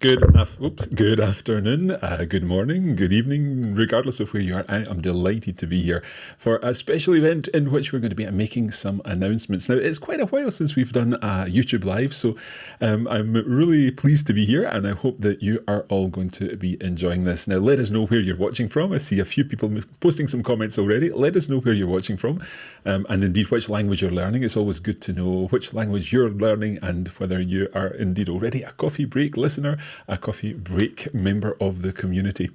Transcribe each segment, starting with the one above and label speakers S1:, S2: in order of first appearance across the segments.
S1: Good afternoon, good morning, good evening, regardless of where you are. I am delighted to be here for a special event in which we're going to be making some announcements. Now, it's quite a while since we've done a YouTube Live, so I'm really pleased to be here, and I hope that you are all going to be enjoying this. Now, let us know where you're watching from. I see a few people posting some comments already. Let us know where you're watching from, and indeed which language you're learning. It's always good to know which language you're learning and whether you are indeed already a coffee break listener, a coffee break member of the community.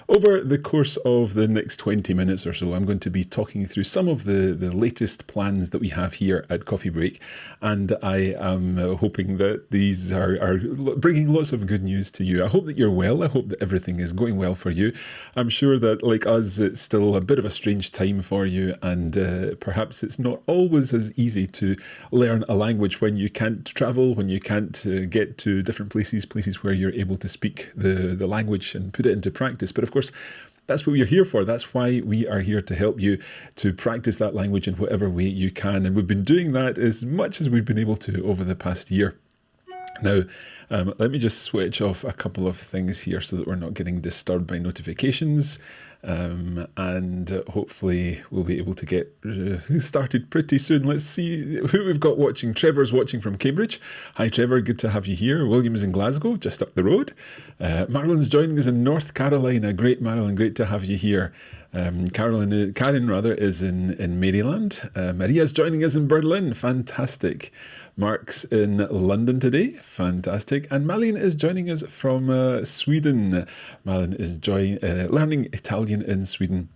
S1: Over the course of the next 20 minutes or so, I'm going to be talking you through some of the latest plans that we have here at Coffee Break. And I am hoping that these are bringing lots of good news to you. I hope that you're well. I hope that everything is going well for you. I'm sure that, like us, it's still a bit of a strange time for you. And perhaps it's not always as easy to learn a language when you can't travel, when you can't get to different places where you're able to speak the language and put it into practice. But of course, that's what we're here for. That's why we are here to help you to practice that language in whatever way you can. And we've been doing that as much as we've been able to over the past year. Now, let me just switch off a couple of things here so that we're not getting disturbed by notifications. And hopefully we'll be able to get started pretty soon. Let's see who we've got watching. Trevor's watching from Cambridge. Hi Trevor, good to have you here. William's in Glasgow, just up the road. Marilyn's joining us in North Carolina. Great, Marilyn, great to have you here. Karen is in Maryland. Maria's joining us in Berlin. Fantastic. Mark's in London today. Fantastic. And Malin is joining us from Sweden. Malin is learning Italian in Sweden.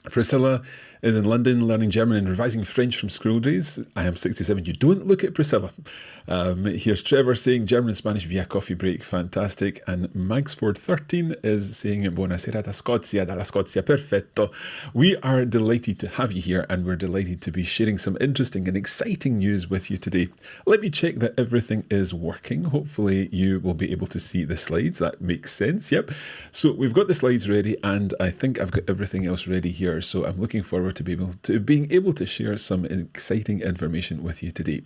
S1: Priscilla is in London learning German and revising French from school days. I am 67. You don't look at Priscilla. Here's Trevor saying German and Spanish via Coffee Break. Fantastic. And Magsford13 is saying Buonasera da Scozia, dalla Scozia. Perfetto. We are delighted to have you here, and we're delighted to be sharing some interesting and exciting news with you today. Let me check that everything is working. Hopefully you will be able to see the slides. That makes sense. Yep. So we've got the slides ready, and I think I've got everything else ready here. So I'm looking forward to being able to share some exciting information with you today.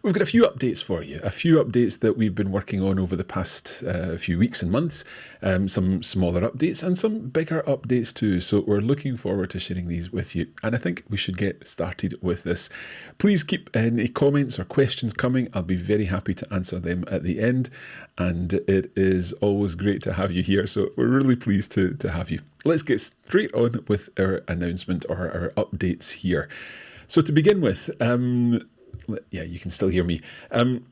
S1: We've got a few updates for you, a few updates that we've been working on over the past few weeks and months, some smaller updates and some bigger updates too. So we're looking forward to sharing these with you. And I think we should get started with this. Please keep any comments or questions coming. I'll be very happy to answer them at the end. And it is always great to have you here. So we're really pleased to have you. Let's get straight on with our announcement or our updates here. So to begin with, yeah, you can still hear me.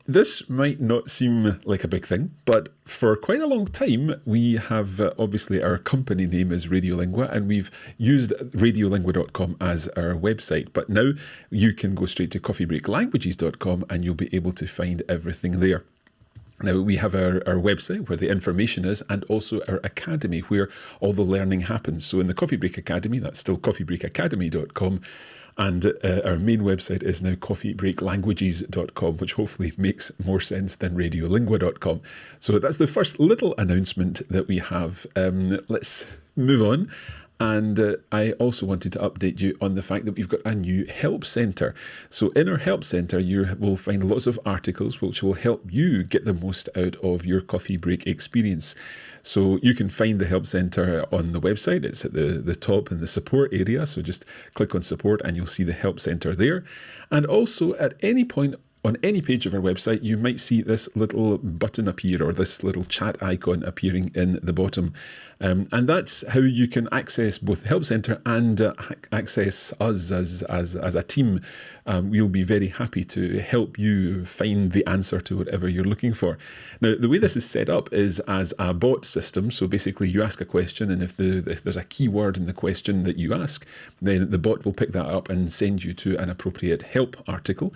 S1: This might not seem like a big thing, but for quite a long time, we have obviously our company name is Radiolingua, and we've used radiolingua.com as our website. But now you can go straight to coffeebreaklanguages.com and you'll be able to find everything there. Now, we have our website where the information is, and also our academy where all the learning happens. So in the Coffee Break Academy, that's still coffeebreakacademy.com. And our main website is now coffeebreaklanguages.com, which hopefully makes more sense than radiolingua.com. So that's the first little announcement that we have. Let's move on. And I also wanted to update you on the fact that we've got a new help centre. So in our help centre, you will find lots of articles which will help you get the most out of your coffee break experience. So you can find the help centre on the website. It's at the top in the support area. So just click on support and you'll see the help centre there. And also at any point on any page of our website, you might see this little button appear, or this little chat icon appearing in the bottom. And that's how you can access both the Help Centre and access us as a team. We'll be very happy to help you find the answer to whatever you're looking for. Now, the way this is set up is as a bot system. So basically you ask a question, and if there's a keyword in the question that you ask, then the bot will pick that up and send you to an appropriate help article.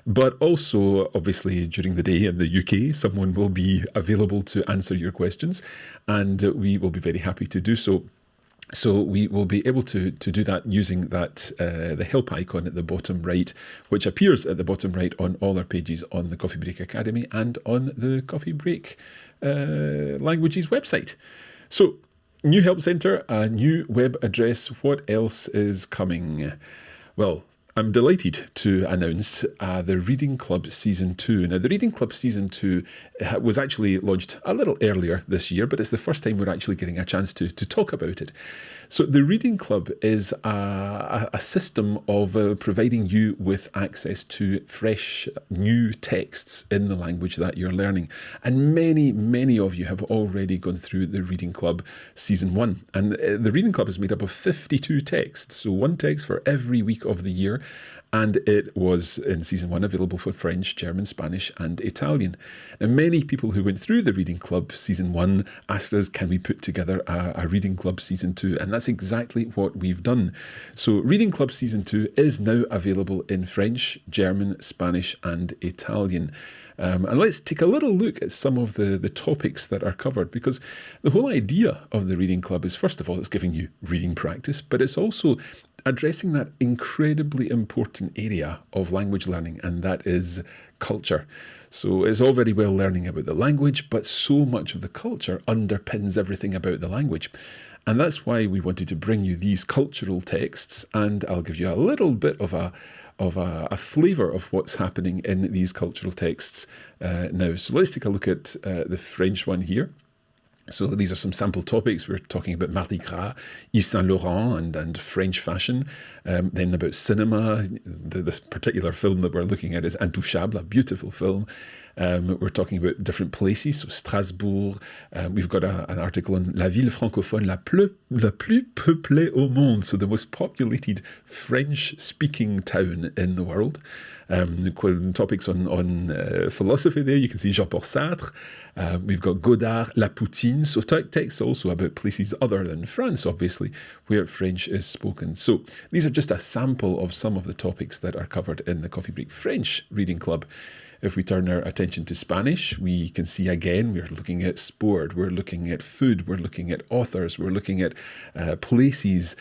S1: But also, obviously, during the day in the UK, someone will be available to answer your questions, and we will be very happy to do so. So we will be able to do that using that the help icon at the bottom right, which appears at the bottom right on all our pages on the Coffee Break Academy and on the Coffee Break Languages website. So new help centre, a new web address. What else is coming? Well, I'm delighted to announce the Reading Club Season 2. Now, the Reading Club Season 2 was actually launched a little earlier this year, but it's the first time we're actually getting a chance to talk about it. So the Reading Club is a system of providing you with access to fresh, new texts in the language that you're learning. And many, many of you have already gone through the Reading Club Season 1. And the Reading Club is made up of 52 texts, so one text for every week of the year. And it was, in Season 1, available for French, German, Spanish and Italian. Now, many people who went through the Reading Club Season 1 asked us, can we put together a Reading Club Season 2? And that's exactly what we've done. So Reading Club Season 2 is now available in French, German, Spanish and Italian. And let's take a little look at some of the topics that are covered, because the whole idea of the Reading Club is, first of all, it's giving you reading practice, but it's also addressing that incredibly important area of language learning, and that is culture. So it's all very well learning about the language, but so much of the culture underpins everything about the language. And that's why we wanted to bring you these cultural texts, and I'll give you a little bit of a flavour of what's happening in these cultural texts now. So let's take a look at the French one here. So these are some sample topics. We're talking about Mardi Gras, Yves Saint Laurent and French fashion. Then about cinema. This particular film that we're looking at is Intouchable, a beautiful film. We're talking about different places, so Strasbourg. We've got an article on La ville francophone la plus peuplée au monde, so the most populated French-speaking town in the world. Topics on philosophy there. You can see Jean-Paul Sartre. We've got Godard, La Poutine, so texts also about places other than France, obviously, where French is spoken. So these are just a sample of some of the topics that are covered in the Coffee Break French Reading Club. If we turn our attention to Spanish, we can see again, we're looking at sport, we're looking at food, we're looking at authors, we're looking at places,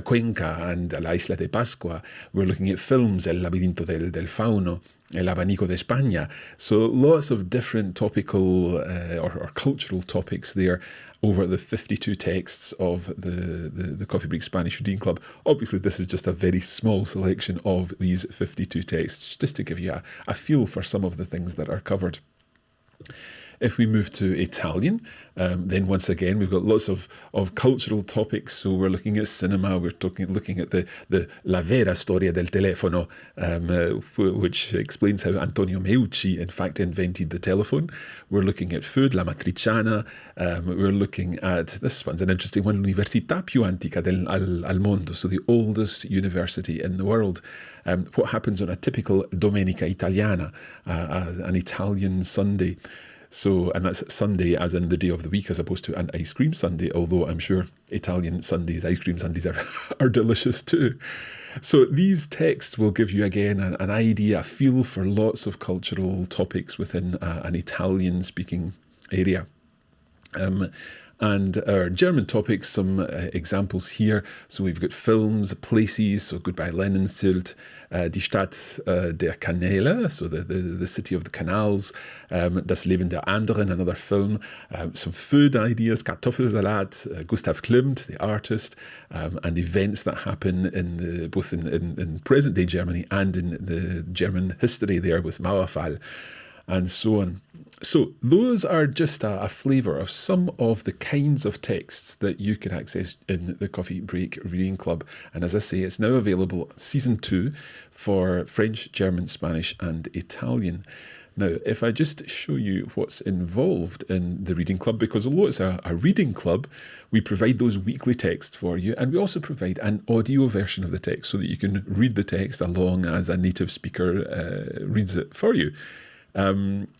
S1: Cuenca and La Isla de Pascua. We're looking at films, El laberinto del fauno, El abanico de España. So lots of different topical or cultural topics there over the 52 texts of the Coffee Break Spanish Reading Club. Obviously, this is just a very small selection of these 52 texts, just to give you a feel for some of the things that are covered. If we move to Italian, then once again, we've got lots of cultural topics. So we're looking at cinema, we're looking at the La vera storia del telefono, which explains how Antonio Meucci, in fact, invented the telephone. We're looking at food, La matriciana. We're looking at, this one's an interesting one, L'università più antica al mondo, so the oldest university in the world. What happens on a typical Domenica Italiana, an Italian Sunday. So, and that's Sunday as in the day of the week, as opposed to an ice cream sundae, although I'm sure Italian Sundays, ice cream sundaes are delicious too. So these texts will give you, again, an idea, a feel for lots of cultural topics within an Italian-speaking area. And our German topics, some examples here. So we've got films, places, so Goodbye Leninsylt, Die Stadt der Kanäle, so the city of the canals, Das Leben der Anderen, another film, some food ideas, Kartoffelsalat, Gustav Klimt, the artist, and events that happen both in present-day Germany and in the German history there with Mauerfall, and so on. So those are just a flavour of some of the kinds of texts that you can access in the Coffee Break Reading Club. And as I say, it's now available Season 2 for French, German, Spanish and Italian. Now, if I just show you what's involved in the Reading Club, because although it's a reading club, we provide those weekly texts for you, and we also provide an audio version of the text so that you can read the text along as a native speaker reads it for you.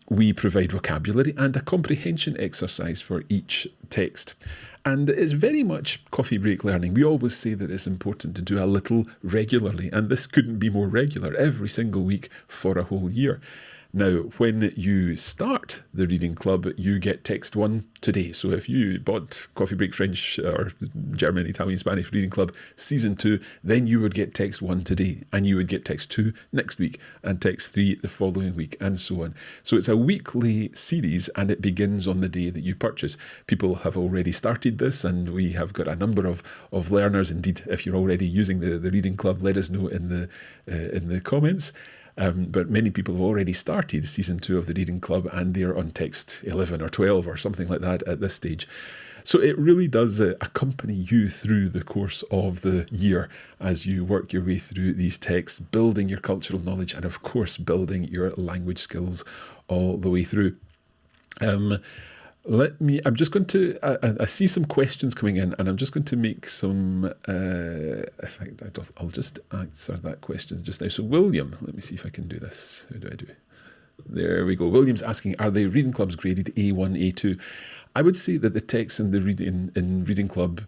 S1: We provide vocabulary and a comprehension exercise for each text. And it's very much coffee break learning. We always say that it's important to do a little regularly, and this couldn't be more regular, every single week for a whole year. Now, when you start the reading club, you get text 1 today. So if you bought Coffee Break French or German, Italian, Spanish Reading Club Season 2, then you would get text 1 today, and you would get text 2 next week, and text 3 the following week, and so on. So it's a weekly series, and it begins on the day that you purchase. People have already started this, and we have got a number of learners. Indeed, if you're already using the reading club, let us know in the comments. But many people have already started season 2 of the reading club, and they're on text 11 or 12 or something like that at this stage. So it really does accompany you through the course of the year as you work your way through these texts, building your cultural knowledge and, of course, building your language skills all the way through. I'm just going to, I see some questions coming in, and I'm just going to make some, I'll just answer that question just now. So William, let me see if I can do this. How do I do? There we go. William's asking, are the reading clubs graded A1, A2? I would say that the texts in the reading club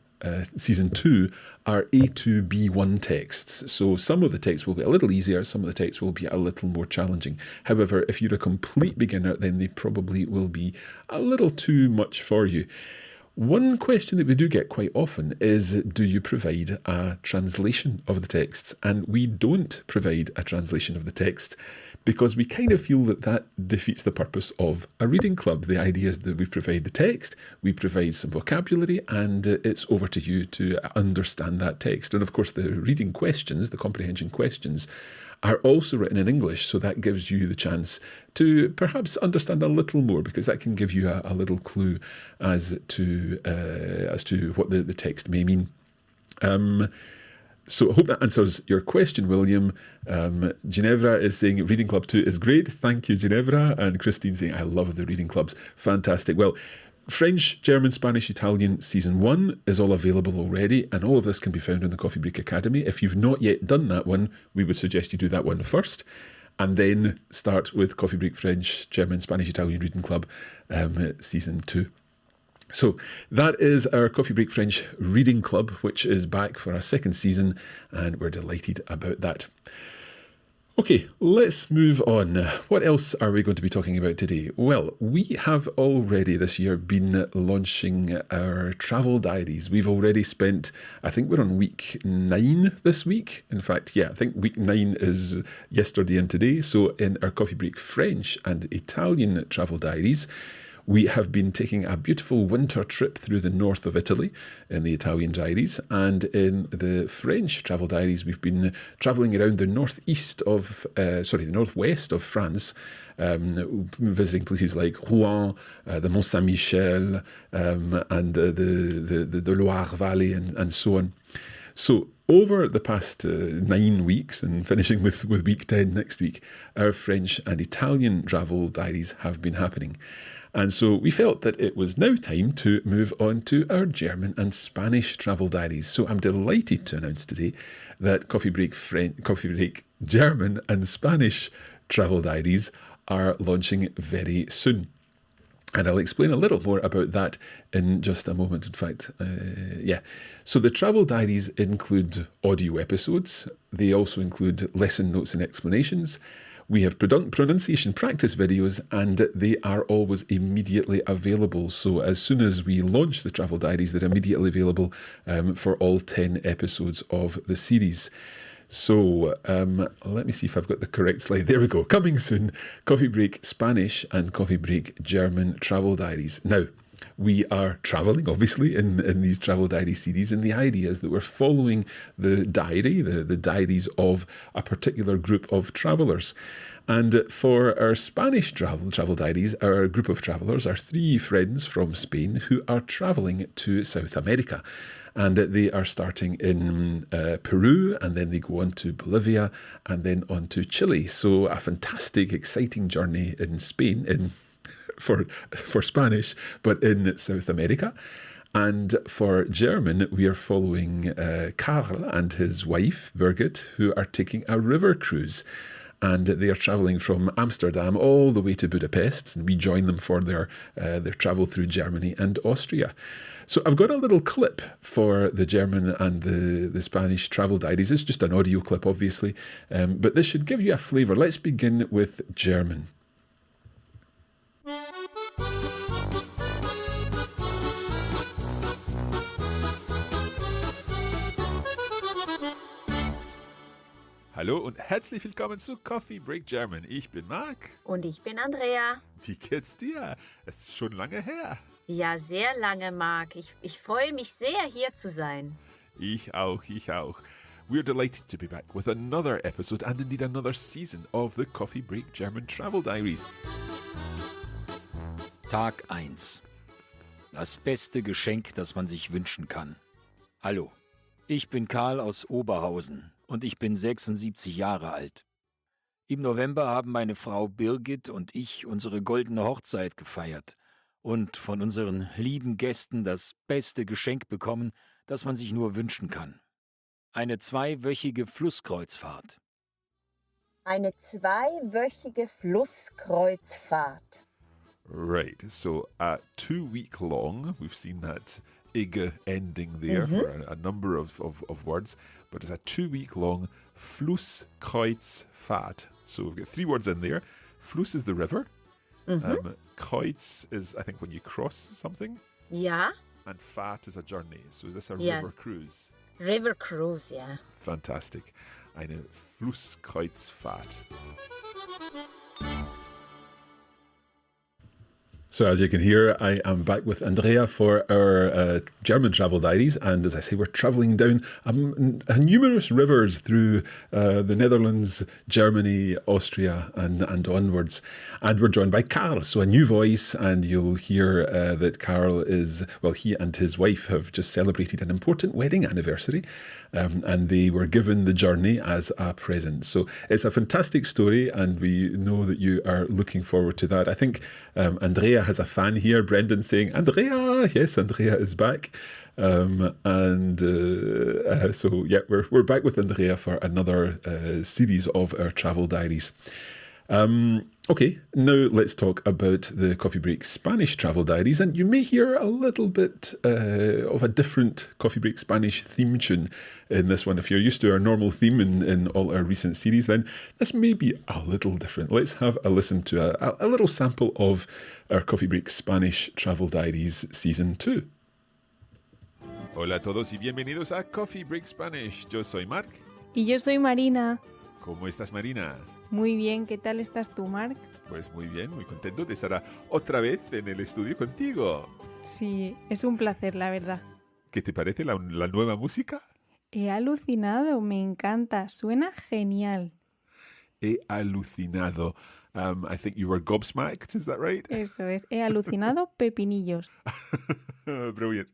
S1: season 2 are A2, B1 texts. So some of the texts will be a little easier, some of the texts will be a little more challenging. However, if you're a complete beginner, then they probably will be a little too much for you. One question that we do get quite often is, do you provide a translation of the texts? And we don't provide a translation of the text because we kind of feel that that defeats the purpose of a reading club. The idea is that we provide the text, we provide some vocabulary, and it's over to you to understand that text. And of course, the reading questions, the comprehension questions, are also written in English, so that gives you the chance to perhaps understand a little more, because that can give you a little clue as to what the text may mean. So I hope that answers your question, William. Ginevra is saying Reading Club 2 is great. Thank you, Ginevra. And Christine saying, I love the reading clubs. Fantastic. Well, French, German, Spanish, Italian Season 1 is all available already, and all of this can be found in the Coffee Break Academy. If you've not yet done that one, we would suggest you do that one first, and then start with Coffee Break French, German, Spanish, Italian Reading Club Season 2. So that is our Coffee Break French Reading Club, which is back for a second season, and we're delighted about that. Okay, let's move on. What else are we going to be talking about today? Well, we have already this year been launching our Travel Diaries. We've already spent, I think we're on week 9 this week. In fact, yeah, I think week 9 is yesterday and today. So in our Coffee Break French and Italian Travel Diaries, we have been taking a beautiful winter trip through the north of Italy in the Italian diaries, and in the French travel diaries, we've been travelling around the northwest of France, visiting places like Rouen, the Mont Saint-Michel, and the Loire Valley, and so on. So over the past 9 weeks, and finishing with week 10 next week, our French and Italian travel diaries have been happening. And so we felt that it was now time to move on to our German and Spanish travel diaries. So I'm delighted to announce today that Coffee Break German and Spanish travel diaries are launching very soon. And I'll explain a little more about that in just a moment. In fact, So the travel diaries include audio episodes. They also include lesson notes and explanations. We have pronunciation practice videos, and they are always immediately available. So as soon as we launch the travel diaries, they're immediately available for all 10 episodes of the series. So let me see if I've got the correct slide. There we go. Coming soon, Coffee Break Spanish and Coffee Break German travel diaries. Now, we are travelling, obviously, in these travel diary series, and the idea is that we're following the diary, the diaries of a particular group of travellers. And for our Spanish travel diaries, our group of travellers are 3 friends from Spain who are travelling to South America. And they are starting in Peru, and then they go on to Bolivia, and then on to Chile. So a fantastic, exciting journey in Spain, for Spanish, but in South America. And for German, we are following Karl and his wife, Birgit, who are taking a river cruise. And they are travelling from Amsterdam all the way to Budapest, and we join them for their travel through Germany and Austria. So I've got a little clip for the German and the Spanish travel diaries. It's just an audio clip, obviously, but this should give you a flavour. Let's begin with German. Hallo und herzlich willkommen zu Coffee Break German. Ich bin Marc.
S2: Und ich bin Andrea.
S1: Wie geht's dir? Es ist schon lange her.
S2: Ja, sehr lange, Marc. Ich freue mich sehr, hier zu sein.
S1: Ich auch. We're delighted to be back with another episode and indeed another season of the Coffee Break German Travel Diaries.
S3: Tag 1. Das beste Geschenk, das man sich wünschen kann. Hallo, ich bin Karl aus Oberhausen und ich bin 76 Jahre alt. Im November haben meine Frau Birgit und ich unsere goldene Hochzeit gefeiert und von unseren lieben Gästen das beste Geschenk bekommen, das man sich nur wünschen kann. Eine 2-wöchige Flusskreuzfahrt.
S2: Eine 2-wöchige Flusskreuzfahrt.
S1: Right, so 2-week long, we've seen that ig ending there for a number of words, but it's a 2-week long Flusskreuzfahrt. So we've got 3 words in there. Fluss is the river. Kreuz is, I think, when you cross something.
S2: Ja.
S1: And Fahrt is a journey. So is this a
S2: Yes.
S1: river cruise?
S2: River Cruise, ja.
S1: Fantastic. Eine Flusskreuzfahrt. So as you can hear, I am back with Andrea for our German Travel Diaries, and as I say, we're travelling down numerous rivers through the Netherlands, Germany, Austria, and onwards. And we're joined by Karl, so a new voice, and you'll hear that Karl is, well, he and his wife have just celebrated an important wedding anniversary, and they were given the journey as a present. So it's a fantastic story, and we know that you are looking forward to that. I think Andrea has a fan here, Brendan, saying, Andrea! Yes, Andrea is back. So yeah, we're back with Andrea for another series of our travel diaries. Okay, now let's talk about the Coffee Break Spanish Travel Diaries, and you may hear a little bit of a different Coffee Break Spanish theme tune in this one. If you're used to our normal theme in all our recent series, then this may be a little different. Let's have a listen to a little sample of our Coffee Break Spanish Travel Diaries Season 2. Hola a todos y bienvenidos a Coffee Break Spanish. Yo soy Marc.
S4: Y yo soy Marina.
S1: ¿Cómo estás, Marina?
S4: Muy bien, ¿qué tal estás tú, Marc?
S1: Pues muy bien, muy contento de estar otra vez en el estudio contigo.
S4: Sí, es un placer, la verdad.
S1: ¿Qué te parece la nueva música?
S4: He alucinado, me encanta, suena genial.
S1: He alucinado. I think you were gobsmacked, is that right?
S4: Eso es, he alucinado pepinillos.
S1: Brilliant.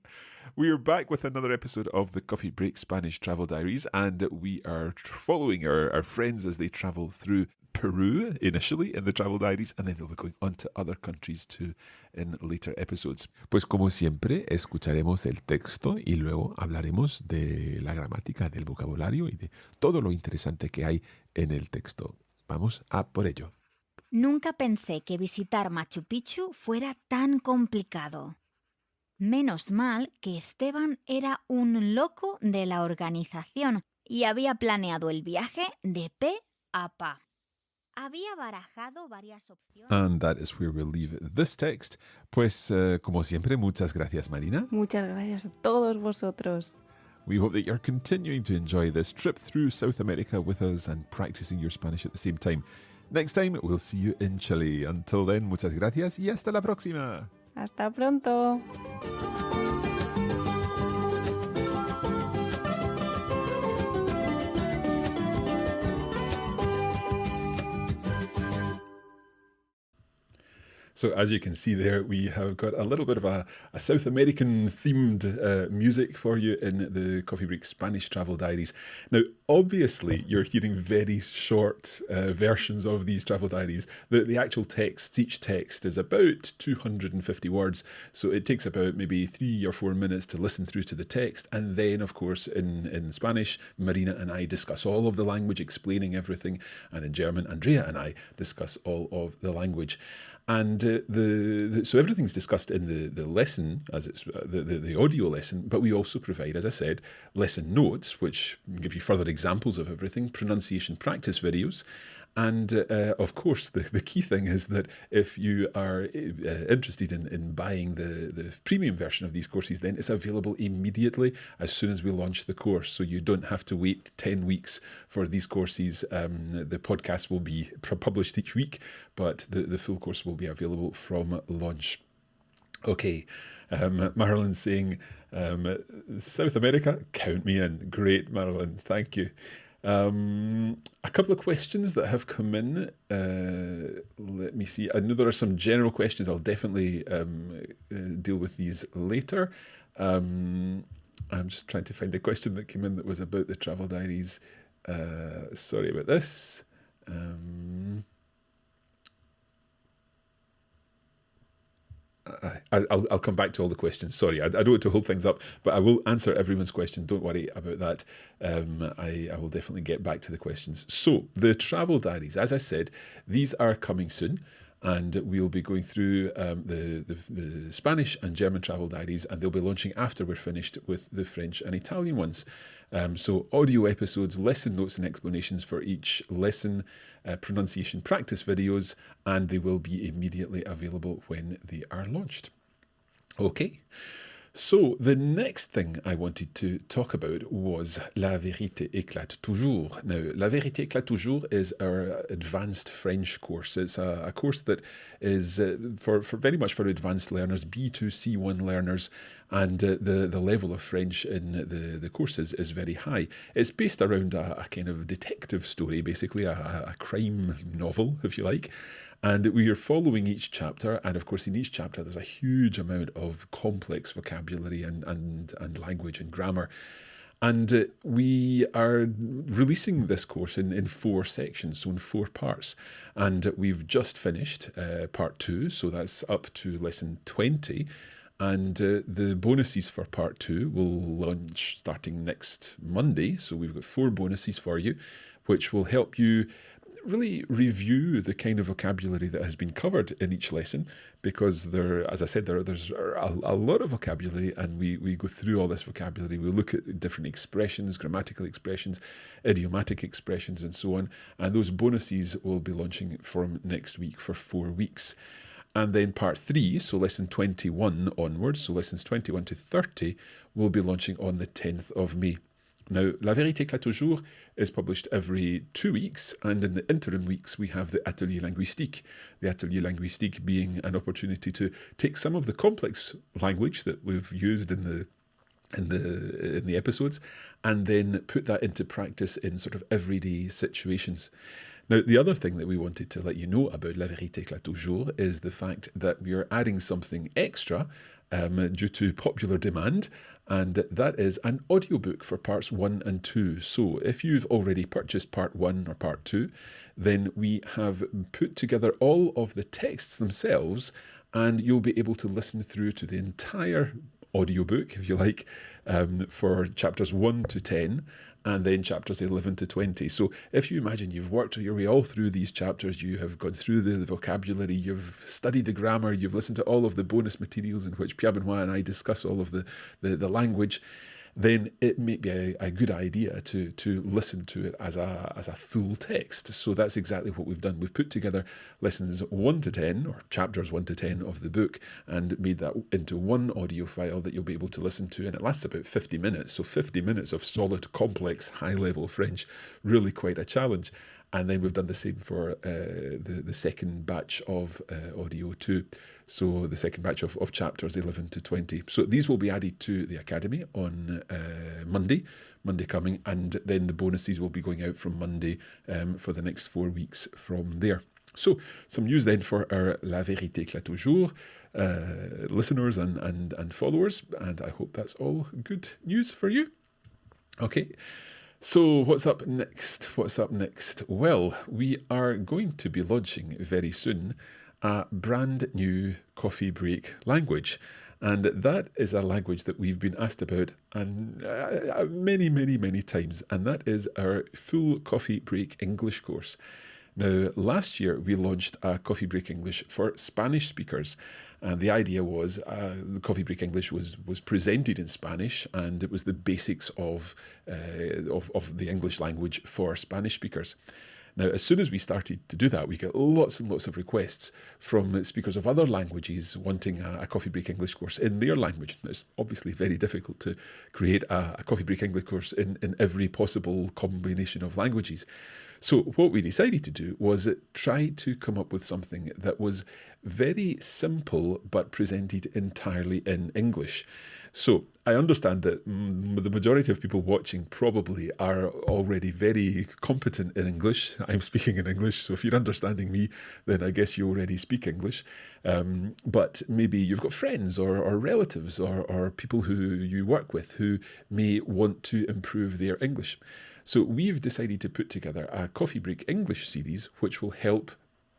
S1: We are back with another episode of the Coffee Break Spanish Travel Diaries, and we are following our friends as they travel through Peru initially in the Travel Diaries, and then they'll be going on to other countries too in later episodes. Pues como siempre, escucharemos el texto y luego hablaremos de la gramática, del vocabulario y de todo lo interesante que hay en el texto. Vamos a por ello.
S5: Nunca pensé que visitar Machu Picchu fuera tan complicado. Menos mal que Esteban era un loco de la organización y había planeado el viaje de pe a pa. Había barajado varias opciones.
S1: And that is where we'll leave this text. Pues como siempre, muchas gracias, Marina.
S4: Muchas gracias a todos vosotros.
S1: We hope that you're continuing to enjoy this trip through South America with us and practicing your Spanish at the same time. Next time, we'll see you in Chile. Until then, muchas gracias y hasta la próxima.
S4: Hasta pronto.
S1: So as you can see there, we have got a little bit of a South American themed music for you in the Coffee Break Spanish Travel Diaries. Now, obviously, you're hearing very short versions of these travel diaries. The actual text, each text is about 250 words. So it takes about maybe 3 or 4 minutes to listen through to the text. And then, of course, in Spanish, Marina and I discuss all of the language, explaining everything. And in German, Andrea and I discuss all of the language. And so everything's discussed in the lesson, as it's the audio lesson, but we also provide, as I said, lesson notes, which give you further examples of everything, pronunciation practice videos, And of course, the key thing is that if you are interested in buying the premium version of these courses, then it's available immediately as soon as we launch the course. So you don't have to wait 10 weeks for these courses. The podcast will be published each week, but the full course will be available from launch. Okay, Marilyn saying, South America, count me in. Great, Marilyn, thank you. A couple of questions that have come in. Let me see. I know there are some general questions. I'll definitely deal with these later. I'm just trying to find a question that came in that was about the Travel Diaries. Sorry about this. I'll come back to all the questions. Sorry, I don't want to hold things up, but I will answer everyone's question. Don't worry about that. I will definitely get back to the questions. So, the Travel Diaries, as I said, these are coming soon. And we'll be going through the Spanish and German travel diaries, and they'll be launching after we're finished with the French and Italian ones. So audio episodes, lesson notes and explanations for each lesson, pronunciation practice videos, and they will be immediately available when they are launched. Okay. So the next thing I wanted to talk about was La Vérité, éclate toujours. Now, La Vérité, éclate toujours is our advanced French course. It's a course that is for very much for advanced learners, B2, C1 learners, and the level of French in the courses is very high. It's based around a kind of detective story, basically a crime novel, if you like. And we are following each chapter, and of course in each chapter there's a huge amount of complex vocabulary and language and grammar. And we are releasing this course in 4 sections, so in 4 parts. And we've just finished part 2, so that's up to lesson 20. And the bonuses for part 2 will launch starting next Monday. So we've got 4 bonuses for you, which will help you really review the kind of vocabulary that has been covered in each lesson, because as I said, there's a lot of vocabulary, and we go through all this vocabulary. We look at different expressions, grammatical expressions, idiomatic expressions, and so on. And those bonuses will be launching from next week for 4 weeks. And then part 3, so lesson 21 onwards, so lessons 21 to 30, will be launching on the 10th of May. Now, La Vérité, éclate toujours is published every 2 weeks, and in the interim weeks we have the Atelier Linguistique. The Atelier Linguistique being an opportunity to take some of the complex language that we've used in the episodes, and then put that into practice in sort of everyday situations. Now, the other thing that we wanted to let you know about La Vérité, éclate toujours is the fact that we are adding something extra due to popular demand, and that is an audiobook for parts 1 and 2. So if you've already purchased part 1 or part 2, then we have put together all of the texts themselves, and you'll be able to listen through to the entire audiobook, if you like, for chapters 1 to 10, and then chapters 11 to 20. So if you imagine you've worked your way all through these chapters, you have gone through the vocabulary, you've studied the grammar, you've listened to all of the bonus materials in which Pierre Benoit and I discuss all of the language, then it may be a good idea to listen to it as a full text. So that's exactly what we've done. We've put together lessons 1 to 10, or chapters 1 to 10 of the book, and made that into one audio file that you'll be able to listen to, and it lasts about 50 minutes. So 50 minutes of solid, complex, high-level French, really quite a challenge. And then we've done the same for the second batch of audio too. So the second batch of chapters 11 to 20. So these will be added to the Academy on Monday coming, and then the bonuses will be going out from Monday for the next 4 weeks from there. So some news then for our La Vérité, éclate toujours listeners and followers, and I hope that's all good news for you. Okay. So what's up next? Well, we are going to be launching very soon a brand new coffee break language. And that is a language that we've been asked about many times. And that is our full coffee break English course. Now, last year we launched a Coffee Break English for Spanish speakers, and the idea was the Coffee Break English was presented in Spanish, and it was the basics of the English language for Spanish speakers. Now, as soon as we started to do that, we get lots and lots of requests from speakers of other languages wanting a Coffee Break English course in their language. It's obviously very difficult to create a Coffee Break English course in every possible combination of languages. So what we decided to do was try to come up with something that was very simple but presented entirely in English. So I understand that the majority of people watching probably are already very competent in English. I'm speaking in English, so if you're understanding me, then I guess you already speak English. But maybe you've got friends or relatives or people who you work with who may want to improve their English. So we've decided to put together a Coffee Break English series which will help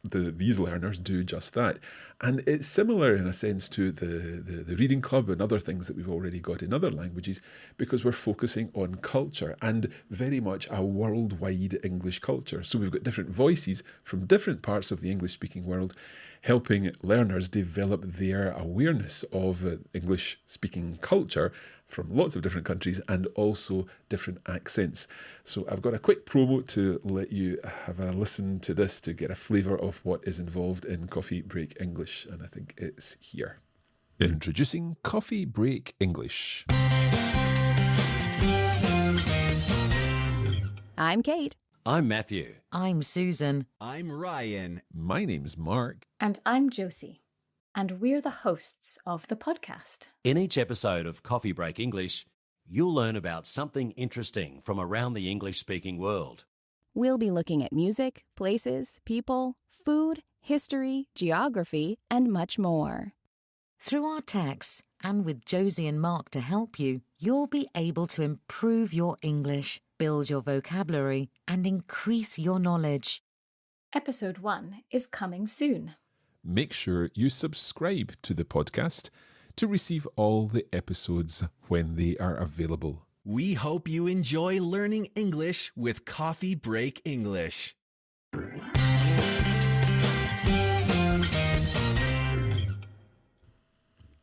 S1: these learners do just that. And it's similar in a sense to the reading club and other things that we've already got in other languages, because we're focusing on culture and very much a worldwide English culture. So we've got different voices from different parts of the English-speaking world, helping learners develop their awareness of English-speaking culture from lots of different countries and also different accents. So I've got a quick promo to let you have a listen to this to get a flavour of what is involved in Coffee Break English, and I think it's here. Introducing Coffee Break English.
S6: I'm Kate.
S7: I'm Matthew.
S8: I'm Susan.
S9: I'm Ryan.
S1: My name's Mark.
S4: And I'm Josie. And we're the hosts of the podcast.
S7: In each episode of Coffee Break English, you'll learn about something interesting from around the English-speaking world.
S6: We'll be looking at music, places, people, food, history, geography, and much more.
S8: Through our texts, and with Josie and Mark to help you, you'll be able to improve your English, build your vocabulary, and increase your knowledge.
S4: Episode 1 is coming soon.
S1: Make sure you subscribe to the podcast to receive all the episodes when they are available.
S9: We hope you enjoy learning English with Coffee Break English.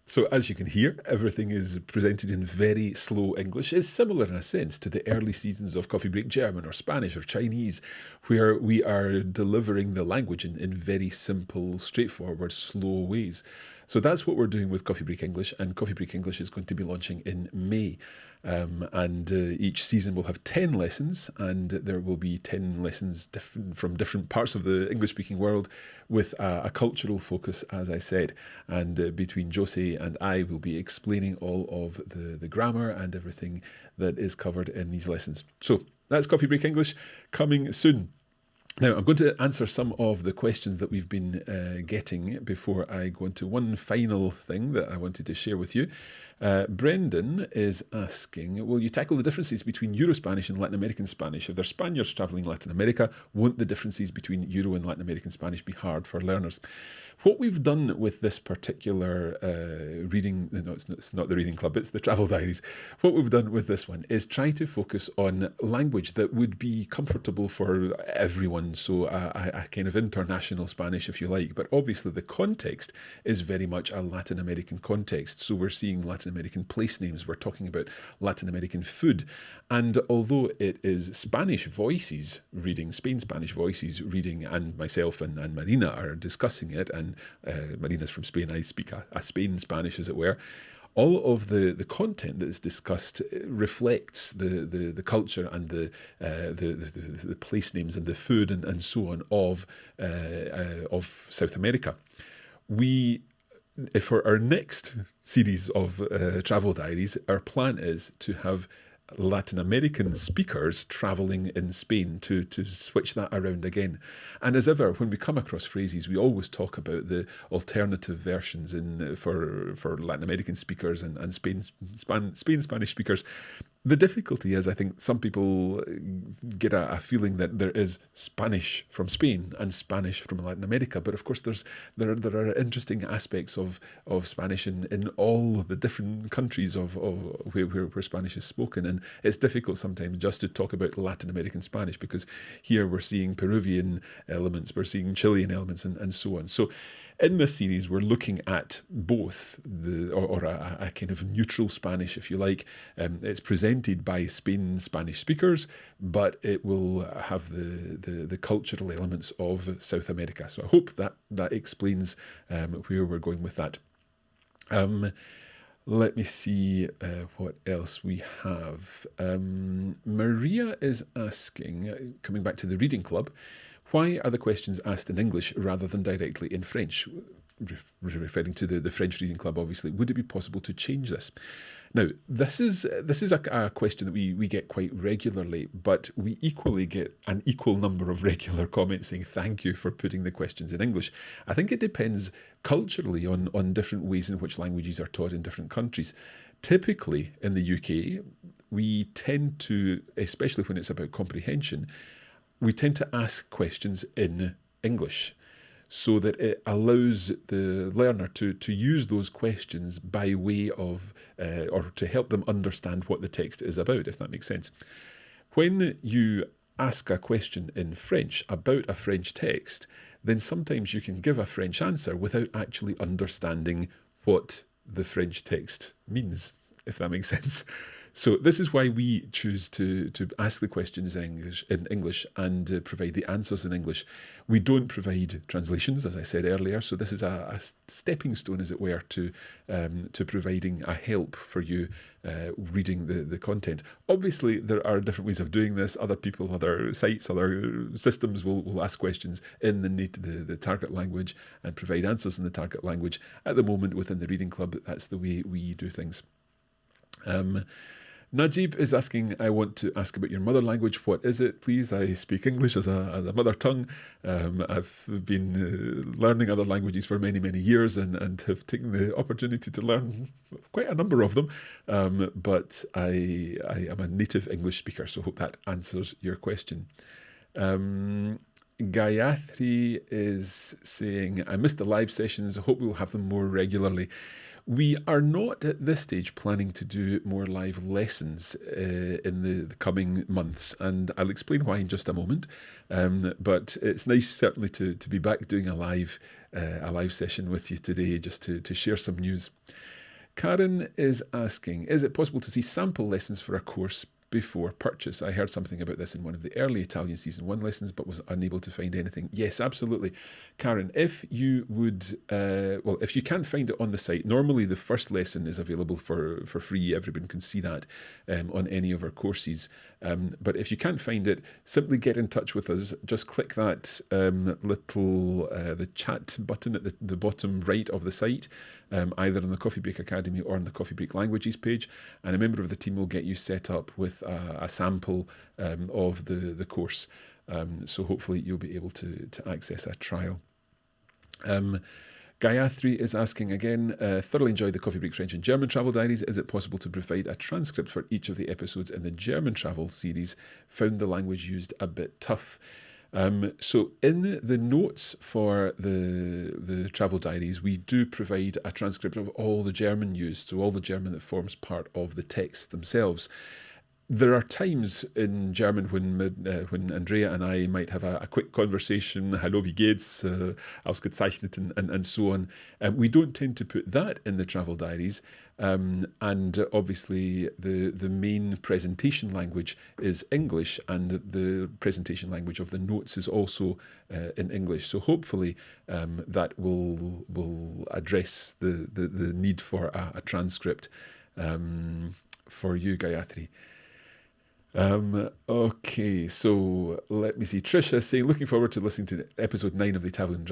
S1: So as you can hear, everything is presented in very slow English. It's similar in a sense to the early seasons of Coffee Break German or Spanish or Chinese, where we are delivering the language in very simple, straightforward, slow ways. So that's what we're doing with Coffee Break English, and Coffee Break English is going to be launching in May. Each season will have 10 lessons, and there will be 10 lessons from different parts of the English-speaking world with a cultural focus, as I said. And between Josie and I will be explaining all of the grammar and everything that is covered in these lessons. So that's Coffee Break English coming soon. Now, I'm going to answer some of the questions that we've been getting before I go into one final thing that I wanted to share with you. Brendan is asking, will you tackle the differences between Euro-Spanish and Latin American Spanish? If they're Spaniards travelling Latin America, won't the differences between Euro and Latin American Spanish be hard for learners? What we've done with this particular reading, no, it's not the reading club, it's the Travel Diaries. What we've done with this one is try to focus on language that would be comfortable for everyone. So a kind of international Spanish, if you like. But obviously the context is very much a Latin American context. So we're seeing Latin American place names. We're talking about Latin American food. And although it is Spanish voices reading, Spain Spanish voices reading, and myself and Marina are discussing it, and Marina's from Spain, I speak a Spain Spanish, as it were. All of the content that is discussed reflects the culture and the place names and the food and so on of South America. For our next series of Travel Diaries, our plan is to have Latin American speakers travelling in Spain to switch that around again. And as ever, when we come across phrases, we always talk about the alternative versions for Latin American speakers and Spain Spanish speakers. The difficulty is, I think, some people get a feeling that there is Spanish from Spain and Spanish from Latin America, but of course there are interesting aspects of Spanish in all of the different countries of where Spanish is spoken, and it's difficult sometimes just to talk about Latin American Spanish, because here we're seeing Peruvian elements, we're seeing Chilean elements, and so on. So In this series, we're looking at both or a kind of neutral Spanish, if you like. It's presented by Spanish speakers, but it will have the cultural elements of South America. So I hope that explains where we're going with that. Let me see what else we have. Maria is asking, coming back to the reading club, why are the questions asked in English rather than directly in French? Referring to the French reading club, obviously. Would it be possible to change this? Now, this is a question that we get quite regularly, but we equally get an equal number of regular comments saying thank you for putting the questions in English. I think it depends culturally on different ways in which languages are taught in different countries. Typically, in the UK, we tend to, especially when it's about comprehension, we tend to ask questions in English so that it allows the learner to use those questions by way of, or to help them understand what the text is about, if that makes sense. When you ask a question in French about a French text, then sometimes you can give a French answer without actually understanding what the French text means, if that makes sense. So this is why we choose to ask the questions in English and provide the answers in English. We don't provide translations, as I said earlier, so this is a stepping stone, as it were, to providing a help for you reading the content. Obviously, there are different ways of doing this. Other people, other sites, other systems will ask questions in the target language and provide answers in the target language. At the moment, within the Reading Club, that's the way we do things. Najib is asking, I want to ask about your mother language. What is it, please? I speak English as a mother tongue. I've been learning other languages for many, many years and have taken the opportunity to learn quite a number of them. But I am a native English speaker, so I hope that answers your question. Gayatri is saying, I missed the live sessions. I hope we'll have them more regularly. We are not at this stage planning to do more live lessons in the coming months, and I'll explain why in just a moment. But it's nice certainly to be back doing a live session with you today, just to share some news. Karen is asking, is it possible to see sample lessons for a course before purchase? I heard something about this in one of the early Italian Season 1 lessons, but was unable to find anything. Yes, absolutely. Karen, if you would, if you can't find it on the site, normally the first lesson is available for free. Everyone can see that on any of our courses. But if you can't find it, simply get in touch with us. Just click that the chat button at the bottom right of the site, either on the Coffee Break Academy or on the Coffee Break Languages page, and a member of the team will get you set up with a sample of the course. So hopefully you'll be able to access a trial. Gayatri is asking again, thoroughly enjoyed the Coffee Break French and German Travel Diaries. Is it possible to provide a transcript for each of the episodes in the German Travel series? Found the language used a bit tough. So in the notes for the Travel Diaries, we do provide a transcript of all the German used, so all the German that forms part of the text themselves. There are times in German when Andrea and I might have a quick conversation, Hallo, wie geht's, ausgezeichnet, and so on. We don't tend to put that in the Travel Diaries. And obviously the main presentation language is English, and the presentation language of the notes is also in English. So hopefully that will address the need for a transcript for you, Gayatri. Okay, so let me see. Trish is saying, looking forward to listening to episode 9 of the Italian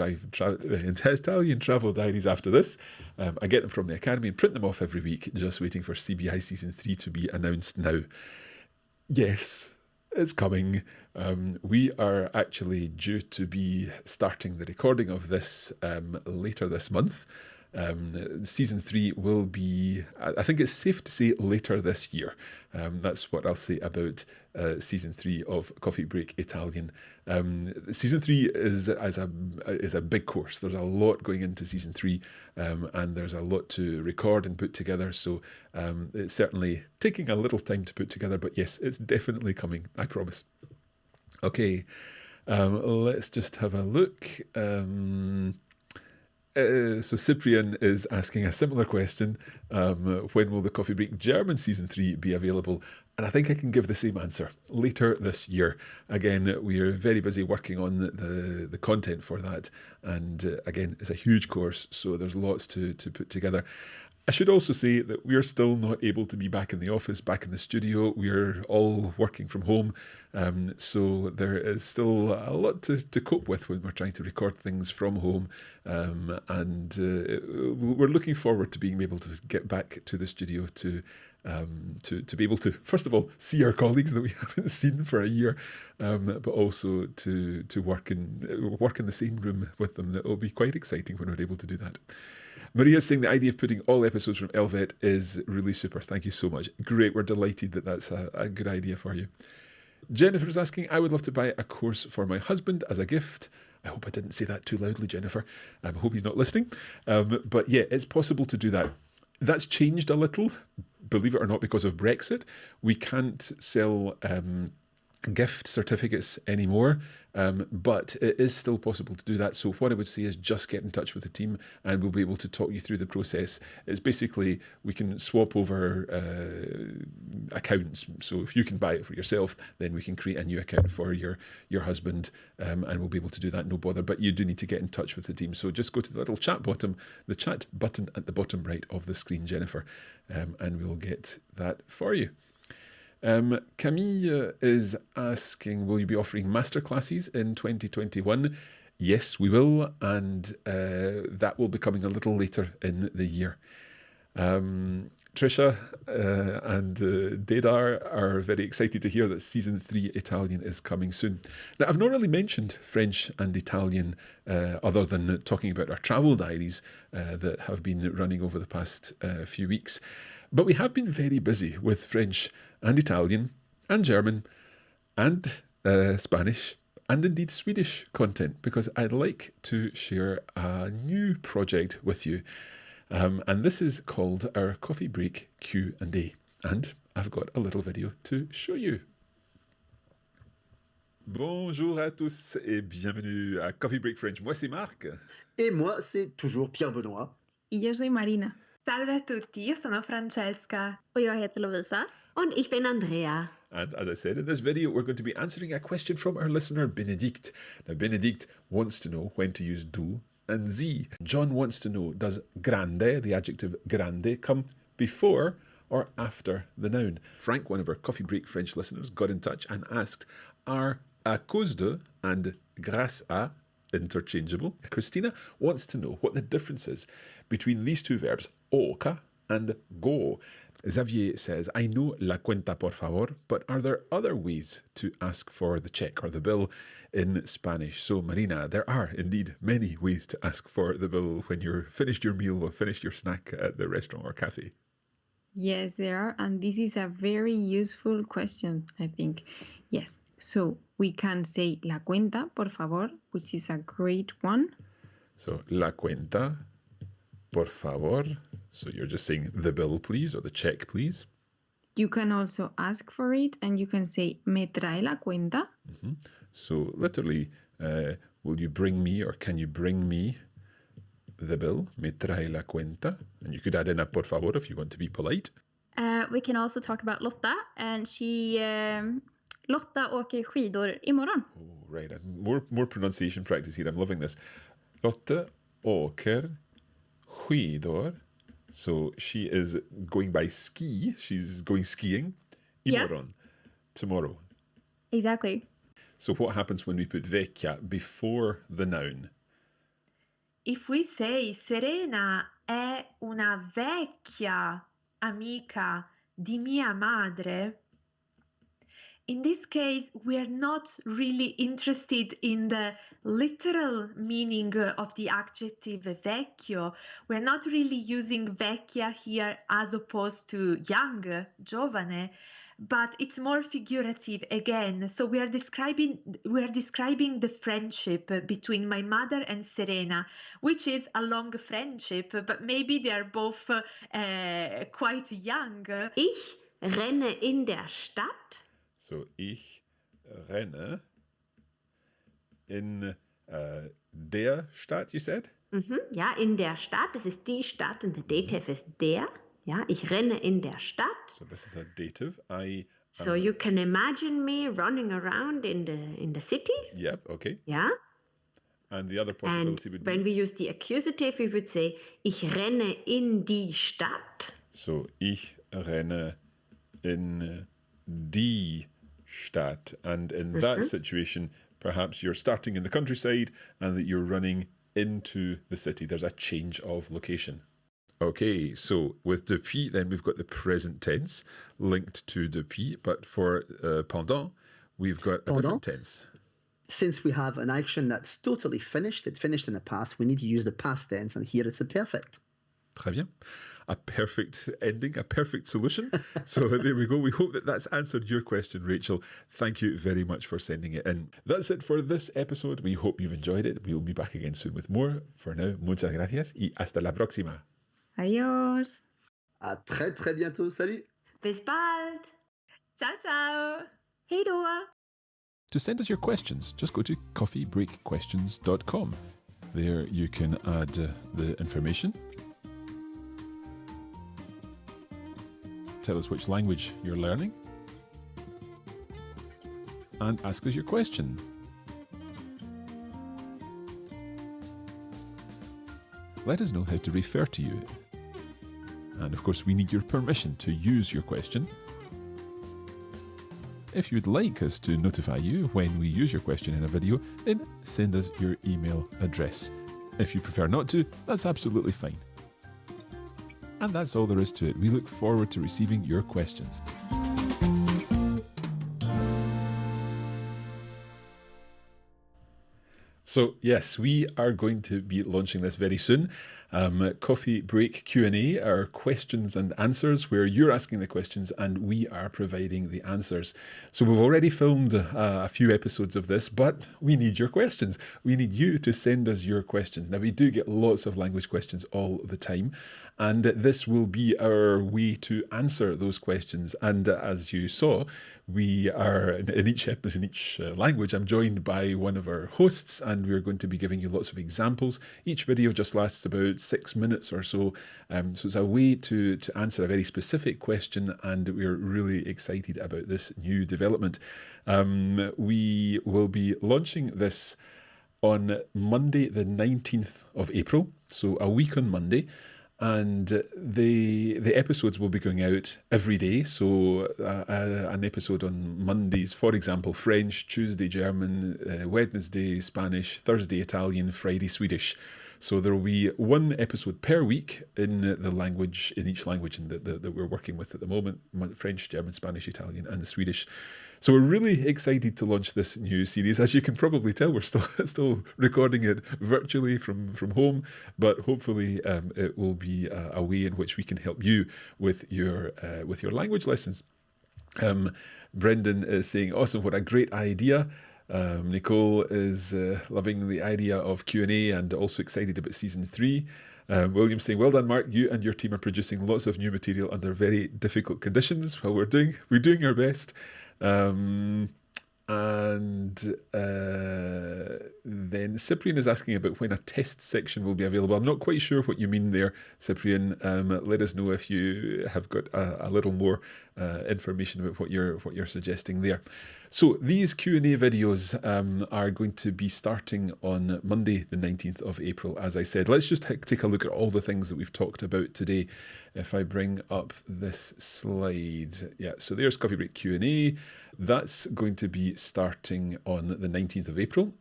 S1: Travel Diaries after this. I get them from the Academy and print them off every week, just waiting for CBI Season 3 to be announced now. Yes, it's coming. We are actually due to be starting the recording of this later this month. Season 3 will be, I think it's safe to say, later this year. That's what I'll say about Season 3 of Coffee Break Italian. Season 3 is a big course. There's a lot going into Season 3, and there's a lot to record and put together, so it's certainly taking a little time to put together, but yes, it's definitely coming, I promise. Okay, let's just have a look. So Cyprian is asking a similar question. When will the Coffee Break German Season 3 be available? And I think I can give the same answer. Later this year. Again, we are very busy working on the content for that. And again, it's a huge course, so there's lots to put together. I should also say that we are still not able to be back in the office, back in the studio. We're all working from home. So there is still a lot to cope with when we're trying to record things from home. We're looking forward to being able to get back to the studio to be able to, first of all, see our colleagues that we haven't seen for a year, but also to work in the same room with them. That will be quite exciting when we're able to do that. Maria's saying the idea of putting all episodes from Elvet is really super. Thank you so much. Great. We're delighted that that's a good idea for you. Jennifer's asking, I would love to buy a course for my husband as a gift. I hope I didn't say that too loudly, Jennifer. I hope he's not listening. But yeah, it's possible to do that. That's changed a little, believe it or not, because of Brexit. We can't sell gift certificates anymore, but it is still possible to do that. So what I would say is just get in touch with the team and we'll be able to talk you through the process. It's basically, we can swap over accounts. So if you can buy it for yourself, then we can create a new account for your husband, and we'll be able to do that, no bother. But you do need to get in touch with the team. So just go to the little chat button at the bottom right of the screen, Jennifer, and we'll get that for you. Camille is asking, will you be offering masterclasses in 2021? Yes, we will, and that will be coming a little later in the year. Trisha and Dedar are very excited to hear that Season 3 Italian is coming soon. Now, I've not really mentioned French and Italian other than talking about our travel diaries that have been running over the past few weeks. But we have been very busy with French and Italian and German and Spanish and indeed Swedish content, because I'd like to share a new project with you. And this is called our Coffee Break Q&A. And I've got a little video to show you. Bonjour à tous et bienvenue à Coffee Break French. Moi, c'est Marc.
S10: Et moi, c'est toujours Pierre-Benoît.
S4: Y yo soy Marina.
S11: Salve a tutti, io sono Francesca.
S5: Och jag heter Lovisa.
S2: Und ich bin Andrea.
S1: And as I said in this video, we're going to be answering a question from our listener, Benedict. Now, Benedict wants to know when to use du and sie. John wants to know, does grande, the adjective grande, come before or after the noun? Frank, one of our Coffee Break French listeners, got in touch and asked, are à cause de and grâce à interchangeable? Christina wants to know what the difference is between these two verbs, oca and go. Xavier says, I know la cuenta por favor, but are there other ways to ask for the check or the bill in Spanish? So Marina, there are indeed many ways to ask for the bill when you're finished your meal or finished your snack at the restaurant or cafe.
S4: Yes, there are. And this is a very useful question, I think. Yes. So we can say la cuenta, por favor, which is a great one.
S1: So la cuenta, por favor. So you're just saying the bill, please, or the check, please.
S4: You can also ask for it, and you can say me trae la cuenta.
S1: Mm-hmm. So literally, will you bring me, or can you bring me the bill? Me trae la cuenta. And you could add in a por favor if you want to be polite.
S5: We can also talk about Lotta, and she... Lotta åker skidor imorgon.
S1: Oh, right. More pronunciation practice here. I'm loving this. Lotta åker skidor. So she is going by ski. She's going skiing. Imorgon. Tomorrow.
S5: Exactly.
S1: So what happens when we put vecchia before the noun?
S11: If we say Serena è una vecchia amica di mia madre, in this case, we are not really interested in the literal meaning of the adjective vecchio. We're not really using vecchia here as opposed to young, giovane, but it's more figurative again. So we are describing the friendship between my mother and Serena, which is a long friendship, but maybe they are both quite young.
S2: Ich renne in der Stadt.
S1: So ich renne in der Stadt, you said?
S12: Ja, in der Stadt. Das ist die Stadt und der Dative ist der. Ja, ich renne in der Stadt.
S1: So this is a dative.
S12: So you can imagine me running around in the city.
S1: Yep, okay.
S12: Ja.
S1: And the other possibility would be...
S12: When we use the accusative, we would say, ich renne in die Stadt.
S1: So, ich renne in die Stadt. And in that situation, perhaps you're starting in the countryside and that you're running into the city. There's a change of location. Okay, so with depuis, then we've got the present tense linked to depuis, but for pendant, we've got a different tense.
S10: Since we have an action that's totally finished, it finished in the past, we need to use the past tense, and here it's a perfect.
S1: Très bien. A perfect ending, a perfect solution. So there we go. We hope that that's answered your question, Rachel. Thank you very much for sending it in. That's it for this episode. We hope you've enjoyed it. We'll be back again soon with more. For now, muchas gracias y hasta la próxima.
S4: Adiós.
S10: À très très bientôt. Salut.
S12: Bis bald.
S11: Ciao, ciao.
S12: Hej då.
S1: To send us your questions, just go to coffeebreakquestions.com. There you can add the information. Tell us which language you're learning. And ask us your question. Let us know how to refer to you. And of course, we need your permission to use your question. If you'd like us to notify you when we use your question in a video, then send us your email address. If you prefer not to, that's absolutely fine. And that's all there is to it. We look forward to receiving your questions. So yes, we are going to be launching this very soon. Coffee Break Q&A are questions and answers where you're asking the questions and we are providing the answers. So we've already filmed a few episodes of this, but we need your questions. We need you to send us your questions. Now we do get lots of language questions all the time, and this will be our way to answer those questions. And as you saw, we are in each episode, in each language, I'm joined by one of our hosts, and we're going to be giving you lots of examples. Each video just lasts about 6 minutes or so. So it's a way to answer a very specific question, and we're really excited about this new development. We will be launching this on Monday, the 19th of April, so a week on Monday. And the episodes will be going out every day. So an episode on Mondays, for example, French, Tuesday, German, Wednesday, Spanish, Thursday, Italian, Friday, Swedish. So there will be one episode per week in the language, in each language that we're working with at the moment: French, German, Spanish, Italian, and Swedish. So we're really excited to launch this new series. As you can probably tell, we're still recording it virtually from home, but hopefully it will be a way in which we can help you with your language lessons. Brendan is saying, awesome, what a great idea. Nicole is loving the idea of Q&A and also excited about season 3. William saying, well done, Mark. You and your team are producing lots of new material under very difficult conditions. Well, we're doing our best. Then Cyprian is asking about when a test section will be available. I'm not quite sure what you mean there, Cyprian. Let us know if you have got a little more information about what you're suggesting there. So these Q&A videos are going to be starting on Monday, the 19th of April, as I said. Let's just take a look at all the things that we've talked about today. If I bring up this slide. Yeah, so there's Coffee Break Q&A. That's going to be starting on the 19th of April.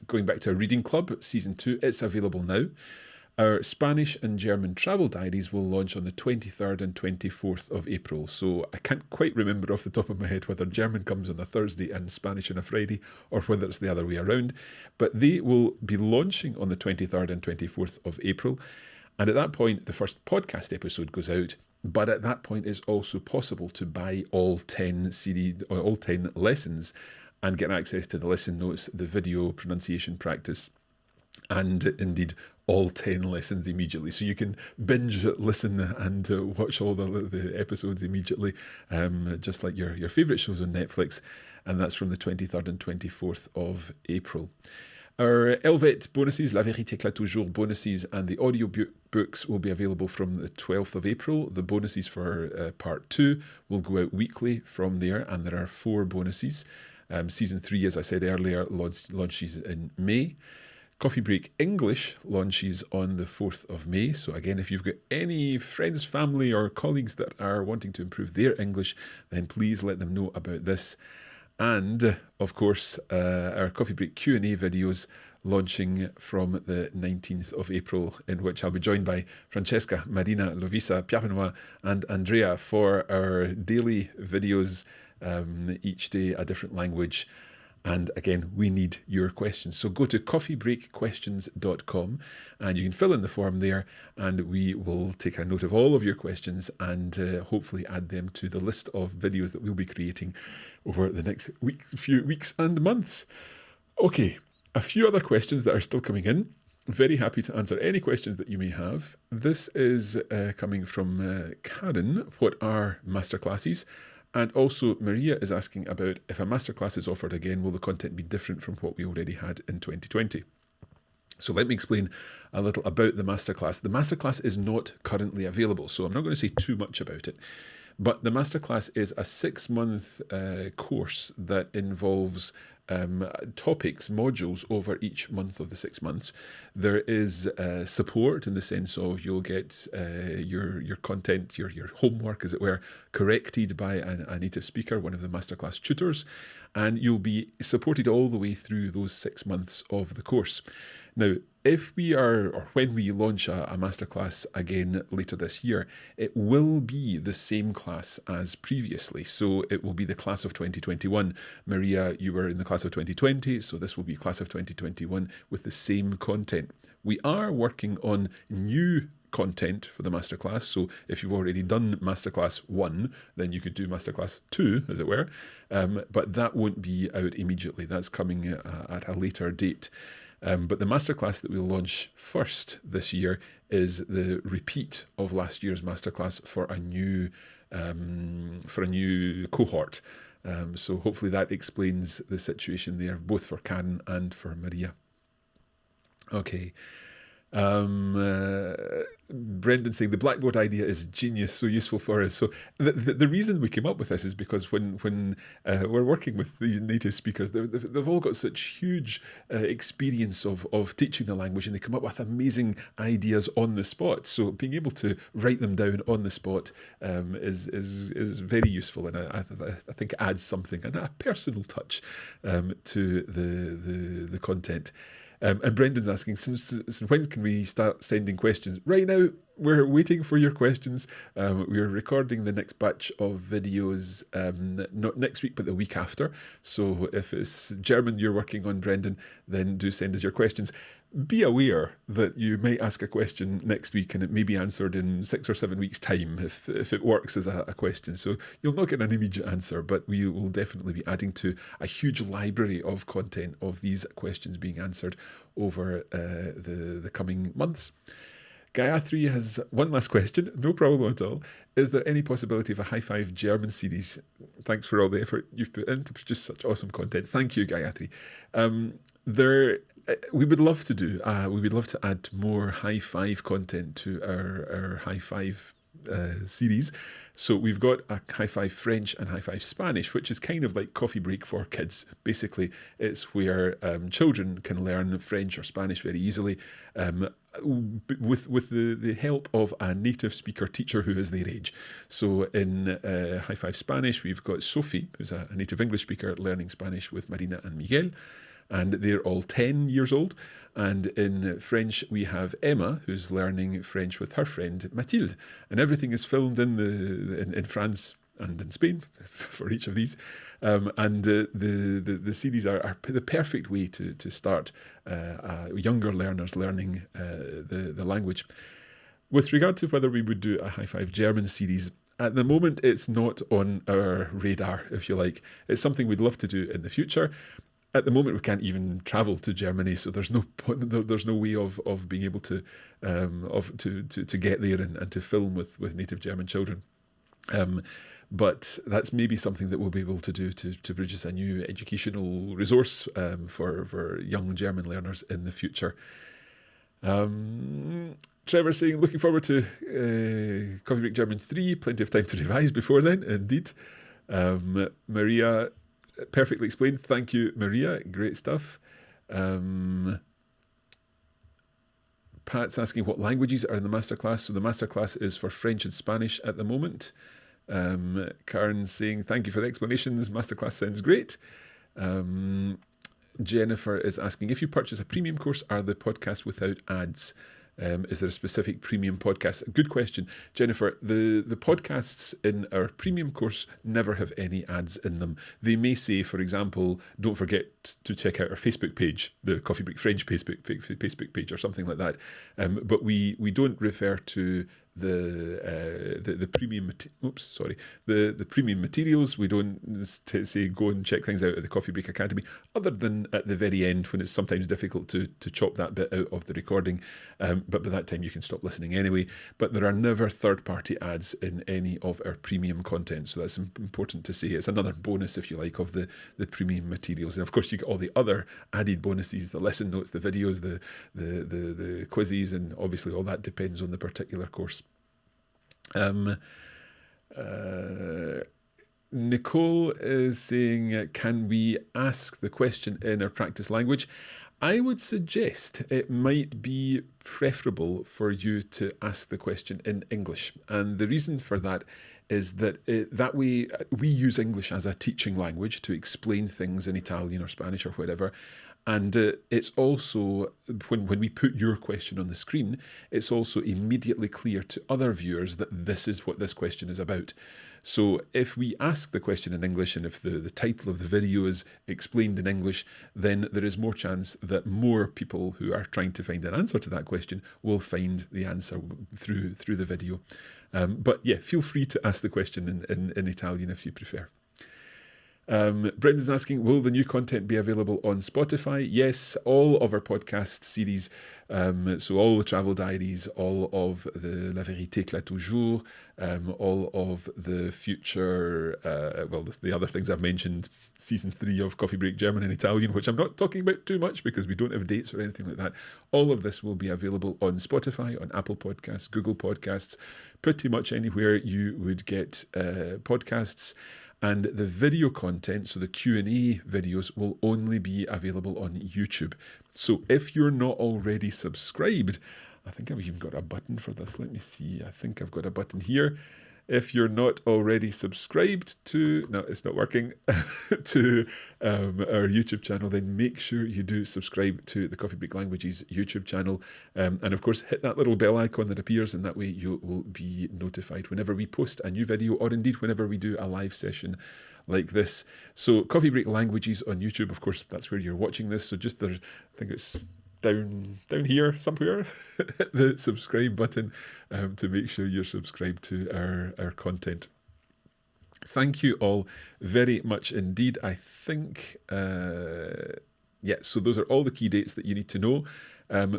S1: Going back to our reading club, season 2, it's available now. Our Spanish and German travel diaries will launch on the 23rd and 24th of April. So I can't quite remember off the top of my head whether German comes on a Thursday and Spanish on a Friday, or whether it's the other way around. But they will be launching on the 23rd and 24th of April. And at that point, the first podcast episode goes out. But at that point, it's also possible to buy all 10 CD or all 10 lessons and get access to the lesson notes, the video pronunciation practice, and indeed all 10 lessons immediately. So you can binge listen and watch all the episodes immediately, just like your favourite shows on Netflix. And that's from the 23rd and 24th of April. Our Elvet bonuses, La Vérité, éclate toujours bonuses, and the audio books will be available from the 12th of April. The bonuses for part 2 will go out weekly from there, and there are 4 bonuses. Season 3, as I said earlier, launches in May. Coffee Break English launches on the 4th of May. So again, if you've got any friends, family, or colleagues that are wanting to improve their English, then please let them know about this. And, of course, our Coffee Break Q&A videos launching from the 19th of April, in which I'll be joined by Francesca, Marina, Lovisa, Pierre-Benoit, and Andrea for our daily videos, each day a different language. And again, we need your questions. So go to coffeebreakquestions.com and you can fill in the form there, and we will take a note of all of your questions and hopefully add them to the list of videos that we'll be creating over the next few weeks and months. Okay, a few other questions that are still coming in. Very happy to answer any questions that you may have. This is coming from Karen. What are masterclasses? And also, Maria is asking about if a masterclass is offered again, will the content be different from what we already had in 2020? So let me explain a little about the masterclass. The masterclass is not currently available, so I'm not going to say too much about it. But the masterclass is a 6-month course that involves topics, modules over each month of the 6 months. There is support in the sense of you'll get your content, your homework, as it were, corrected by a native speaker, one of the masterclass tutors, and you'll be supported all the way through those 6 months of the course. Now, when we launch a masterclass again later this year, it will be the same class as previously. So it will be the class of 2021. Maria, you were in the class of 2020, so this will be class of 2021 with the same content. We are working on new content for the masterclass. So if you've already done masterclass 1, then you could do masterclass 2, as it were. But that won't be out immediately. That's coming at a later date. But the masterclass that we'll launch first this year is the repeat of last year's masterclass for a new cohort. So hopefully that explains the situation there, both for Karen and for Maria. Okay. Brendan saying the Blackboard idea is genius, so useful for us. So the reason we came up with this is because when we're working with these native speakers, they've all got such huge experience of teaching the language, and they come up with amazing ideas on the spot. So being able to write them down on the spot is very useful, and I think it adds something and a personal touch to the content. And Brendan's asking, since when can we start sending questions? Right now, we're waiting for your questions. We're recording the next batch of videos, not next week, but the week after. So if it's German you're working on, Brendan, then do send us your questions. Be aware that you may ask a question next week and it may be answered in 6 or 7 weeks' time if it works as a question. So you'll not get an immediate answer, but we will definitely be adding to a huge library of content of these questions being answered over the coming months. Gayatri has one last question, no problem at all. Is there any possibility of a High Five German series? Thanks for all the effort you've put in to produce such awesome content. Thank you, Gayatri. We would love to do. We would love to add more High Five content to our High Five series. So we've got a High Five French and High Five Spanish, which is kind of like Coffee Break for kids. Basically, it's where children can learn French or Spanish very easily with the help of a native speaker teacher who is their age. So in High Five Spanish, we've got Sophie, who's a native English speaker, learning Spanish with Marina and Miguel. And they're all 10 years old. And in French, we have Emma, who's learning French with her friend Mathilde. And everything is filmed in France and in Spain for each of these. The series are the perfect way to start younger learners learning the language. With regard to whether we would do a High Five German series, at the moment, it's not on our radar, if you like. It's something we'd love to do in the future. At the moment, we can't even travel to Germany, so there's no way of being able to get there and to film with native German children. but that's maybe something that we'll be able to do to produce a new educational resource for young German learners in the future. Trevor saying, looking forward to Coffee Break German 3. Plenty of time to revise before then, indeed. Maria, perfectly explained. Thank you, Maria. Great stuff. Pat's asking what languages are in the masterclass. So the masterclass is for French and Spanish at the moment. Karen's saying, thank you for the explanations. Masterclass sounds great. Jennifer is asking, if you purchase a premium course, are the podcasts without ads? Is there a specific premium podcast? Good question, Jennifer. The podcasts in our premium course never have any ads in them. They may say, for example, don't forget to check out our Facebook page, the Coffee Break French Facebook page, or something like that. But we don't refer to the premium the premium materials. We don't say go and check things out at the Coffee Break Academy, other than at the very end when it's sometimes difficult to chop that bit out of the recording, but by that time you can stop listening anyway. But there are never third-party ads in any of our premium content, so that's important to say. It's another bonus, if you like, of the premium materials. And of course you get all the other added bonuses, the lesson notes, the videos, the quizzes, and obviously all that depends on the particular course. Nicole is saying, can we ask the question in our practice language? I would suggest it might be preferable for you to ask the question in English. And the reason for that is that that way we use English as a teaching language to explain things in Italian or Spanish or whatever. And it's also, when we put your question on the screen, it's also immediately clear to other viewers that this is what this question is about. So if we ask the question in English, and if the title of the video is explained in English, then there is more chance that more people who are trying to find an answer to that question will find the answer through the video. But yeah, feel free to ask the question in Italian if you prefer. Brendan's asking, will the new content be available on Spotify? Yes, all of our podcast series, so all the Travel Diaries, all of the La Vérité, éclate, toujours, all of the future, the other things I've mentioned, season 3 of Coffee Break German and Italian, which I'm not talking about too much because we don't have dates or anything like that. All of this will be available on Spotify, on Apple Podcasts, Google Podcasts, pretty much anywhere you would get podcasts. And the video content, so the Q&A videos, will only be available on YouTube. So if you're not already subscribed, I think I've even got a button for this. Let me see. I think I've got a button here. If you're not already subscribed to, no, it's not working, to our YouTube channel, then make sure you do subscribe to the Coffee Break Languages YouTube channel. And of course, hit that little bell icon that appears, and that way you will be notified whenever we post a new video, or indeed whenever we do a live session like this. So Coffee Break Languages on YouTube, of course, that's where you're watching this. So just there, I think it's down here somewhere, hit the subscribe button to make sure you're subscribed to our content. Thank you all very much indeed. I think, so those are all the key dates that you need to know.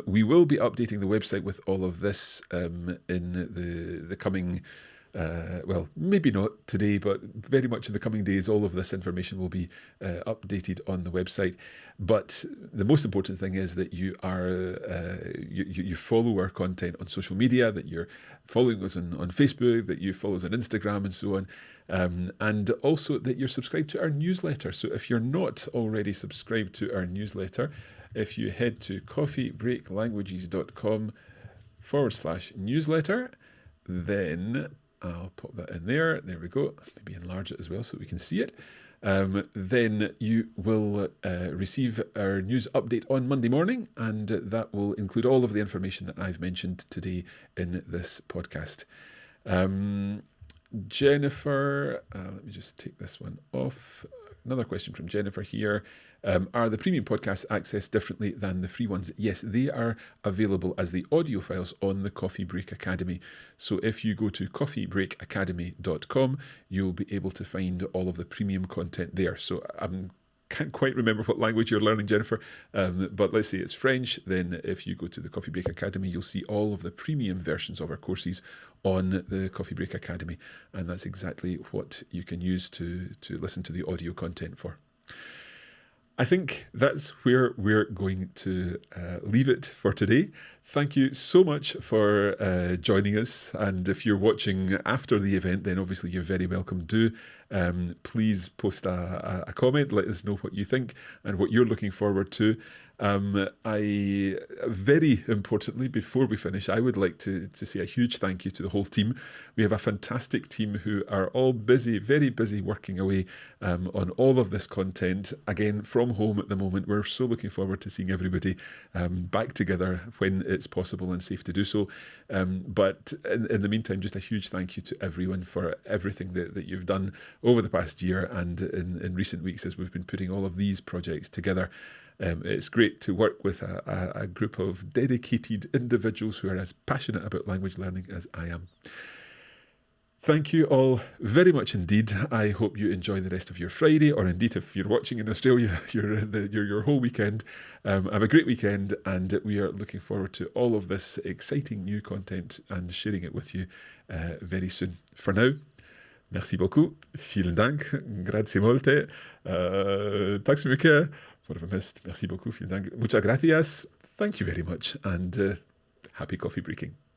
S1: We will be updating the website with all of this in the coming maybe not today, but very much in the coming days. All of this information will be updated on the website. But the most important thing is that you are you follow our content on social media, that you're following us on Facebook, that you follow us on Instagram and so on, and also that you're subscribed to our newsletter. So if you're not already subscribed to our newsletter, if you head to coffeebreaklanguages.com/newsletter, then I'll pop that in there. There we go. Maybe enlarge it as well so we can see it. Then you will receive our news update on Monday morning, and that will include all of the information that I've mentioned today in this podcast. Jennifer, let me just take this one off. Another question from Jennifer here. Are the premium podcasts accessed differently than the free ones? Yes, they are available as the audio files on the Coffee Break Academy. So if you go to coffeebreakacademy.com, you'll be able to find all of the premium content there. So I'm can't quite remember what language you're learning, Jennifer, but let's say it's French, then if you go to the Coffee Break Academy, you'll see all of the premium versions of our courses on the Coffee Break Academy, and that's exactly what you can use to listen to the audio content for. I think that's where we're going to leave it for today. Thank you so much for joining us. And if you're watching after the event, then obviously you're very welcome. Do please post a comment. Let us know what you think and what you're looking forward to. Very importantly, before we finish, I would like to say a huge thank you to the whole team. We have a fantastic team who are all busy, very busy, working away on all of this content. Again, from home at the moment. We're so looking forward to seeing everybody back together when it's possible and safe to do so. But in the meantime, just a huge thank you to everyone for everything that you've done over the past year and in recent weeks as we've been putting all of these projects together. It's great to work with a group of dedicated individuals who are as passionate about language learning as I am. Thank you all very much indeed. I hope you enjoy the rest of your Friday, or indeed if you're watching in Australia, your whole weekend. Have a great weekend, and we are looking forward to all of this exciting new content and sharing it with you very soon. For now, merci beaucoup. Vielen Dank. Grazie molte. Tack så mycket. What have I missed? Merci beaucoup. Vielen Dank. Muchas gracias. Thank you very much. And happy coffee breaking.